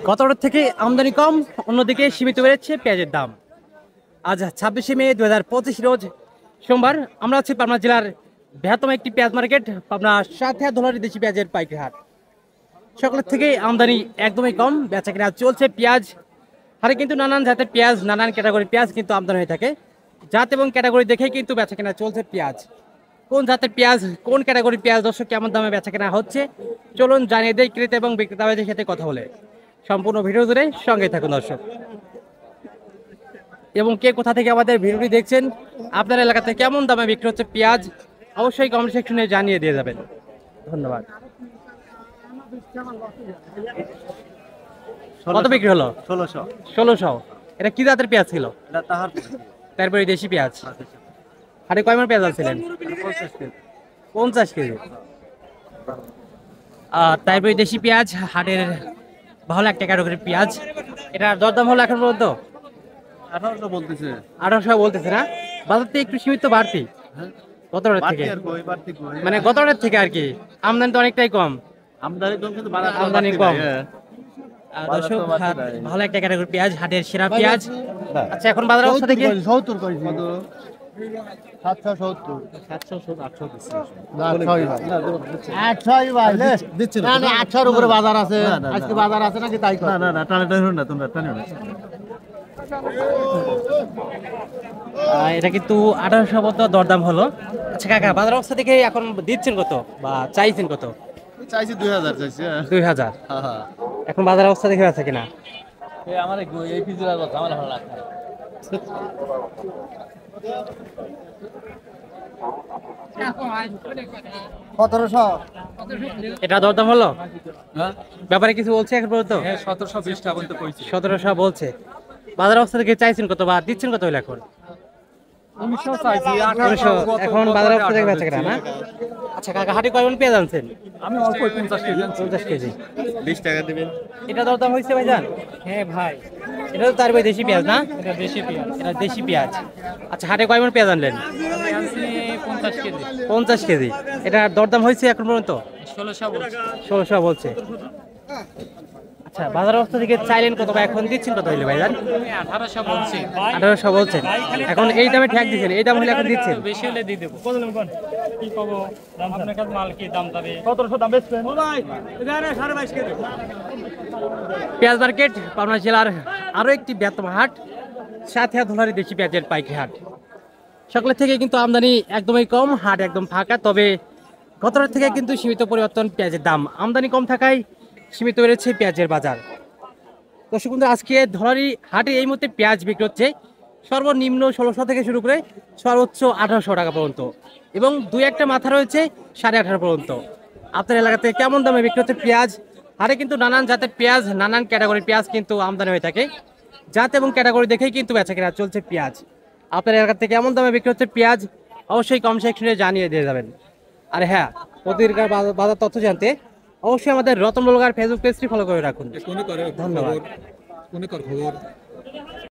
গতবার থেকে আমদানি কম, অন্যদিকে সীমিত বেড়েছে পেঁয়াজের দাম। আজ 26শে মে 2025 রোজ সোমবার। আমরা আছি পাবনা জেলার বৃহত্তম একটি পেঁয়াজ মার্কেট, পাবনা সাথিয়া ধলারী দেশি পেঁয়াজের পাইকারি হাট। সকালের থেকে আমদানি একদমই কম, বেচা কেনা চলছে। পেঁয়াজ হারে কিন্তু নানান জাতের পেঁয়াজ, নানান ক্যাটাগরি পেঁয়াজ কিন্তু আমদানি হয়ে থাকে। জাত এবং ক্যাটাগরি দেখেই কিন্তু বেচা কেনা চলছে পেঁয়াজ। কোন জাতের পেঁয়াজ, কোন ক্যাটাগরি পেঁয়াজ দর্শক কেমন দামে বেচা কেনা হচ্ছে চলুন জানিয়ে দেয় ক্রেতা এবং বিক্রেতাদের সাথে কথা বলে। সম্পূর্ণ ভিডিও জুড়ে সঙ্গে থাকুন দর্শক। এবং কে কোথা থেকে আমাদের ভিডিওটি দেখছেন, আপনার এলাকাতে কেমন দামে বিক্রি হচ্ছে পেঁয়াজ অবশ্যই কমেন্ট সেকশনে জানিয়ে দিয়ে যাবেন। ধন্যবাদ। কত বিক্রি হলো? 1600। এটা কি জাতের পেঁয়াজ ছিল? তারপরে দেশি পেঁয়াজ। হাটে কয় মণ পেঁয়াজ আনছিলেন? 50 কেজি। তারপরে দেশি পেঁয়াজ হাটের ভালো একটা ক্যাটাগরির পেঁয়াজ। এটার দরদাম হলো এখন পর্যন্ত 1800 বলতেছে। 1800 বলতেছে না? বাজারতে একটু সীমিত বাড়তি গতবারের থেকে, মানে গতবারের থেকে আর কি। আমদানি তো অনেকটাই কম। আমদানি কম। দর্শক ভালো একটা ক্যাটাগরি পেঁয়াজ, হাটের সেরা পেঁয়াজ। আচ্ছা এখন বাজার অবস্থা থেকে 70 কই 770 800 উপরে বাজার আছে। আজকে বাজার আছে নাকি তাই কর। না টানে টানে না, তোমরা টানে না। এটা কিন্তু 1800 মতো দরদাম হলো। আচ্ছা কাকা, বাজার অবস্থা থেকে এখন দিচ্ছেন কত বা চাইছেন কত? চাইছি 2000 চাইছি। 2000। হ্যাঁ এখন বাজার অবস্থা দেখে আছে কিনা? এই আমার এই পিজুরা কথা আমার ভালো লাগে। 1700। এটা দরদাম হলো? ব্যাপারে কিছু বলছে এখন পর্যন্ত? 1720 টাকা পর্যন্ত কইছি। 1700 বলছে। বাজার অবস্থা থেকে চাইছেন কত বা দিচ্ছেন কত হলো এখন? 1900 চাইছি। 1800 এখন বাজার অবস্থা থেকে বেচা কেনা না? আচ্ছা কাকা, হাটে কয় মণ পেঁয়াজ আনছেন? আমি অল্প 50 কেজি। 50 কেজি। 20 টাকা দিবেন। এটা দরদাম হয়েছে ভাইজান? হ্যাঁ ভাই, এটা তো তারপরে দেশি পেঁয়াজ না? এটা দেশি পেঁয়াজ। এটা দেশি পেঁয়াজ। আচ্ছা হাটে কয় মণ পেঁয়াজ আনলেন? আমি আনছি 50 কেজি। 50 কেজি। এটা দরদাম হয়েছে এখন পর্যন্ত? 1600 বলছি। 1600 বলছে। আচ্ছা বাজার অবস্থা থেকে চাইলেন কত বা এখন দিচ্ছেন কত হইলে ভাইজান? আমি 1800 বলছি। 1800 বলছেন। এখন এই দামে ঠেক দিচ্ছেন, এই দাম হলে এখন দিচ্ছেন? বেশি হলে দিয়ে দেবো। কি কব, আপনার কাছে মাল কি দাম যাবে? 1700 দাম বেচবেন। পেঁয়াজ মার্কেট পাবনা জেলার আরো একটি বৃহত্তম হাট, সাথিয়া ধলারী দেশি পেঁয়াজের পাইকারি হাট। সকালের থেকে কিন্তু আমদানি একদমই কম, হাট একদম ফাঁকা। তবে গতবার থেকে কিন্তু সীমিত পরিবর্তন পেঁয়াজের দাম। আমদানি কম থাকায় সীমিত বেড়েছে পেঁয়াজের বাজার। দর্শক বন্ধুরা, আজকে ধলারী হাটে এই মুহূর্তে পেঁয়াজ বিক্রি হচ্ছে সর্বনিম্ন 1600 থেকে শুরু করে সর্বোচ্চ 1800 টাকা পর্যন্ত, এবং দুই একটা মাথা রয়েছে 1850 পর্যন্ত। আপনার এলাকাতে কেমন দামে বিক্রি হচ্ছে পেঁয়াজ? হাটে কিন্তু নানান জাতের পেঁয়াজ, নানান ক্যাটাগরির পেঁয়াজ কিন্তু আমদানি হয়ে থাকে। জাত এবং ক্যাটাগরি দেখেই কিন্তু বেচা কেনা চলছে পেঁয়াজ। আপনার এলাকাতে কেমন দামে বিক্রি হচ্ছে পেঁয়াজ অবশ্যই কম সেকশনে জানিয়ে দিয়ে যাবেন। আর হ্যাঁ, প্রতিদিনকার বাজার তথ্য জানতে অবশ্যই আমাদের রতন বলগার ফেসবুক পেজটি ফলো করে রাখুন। ধন্যবাদ।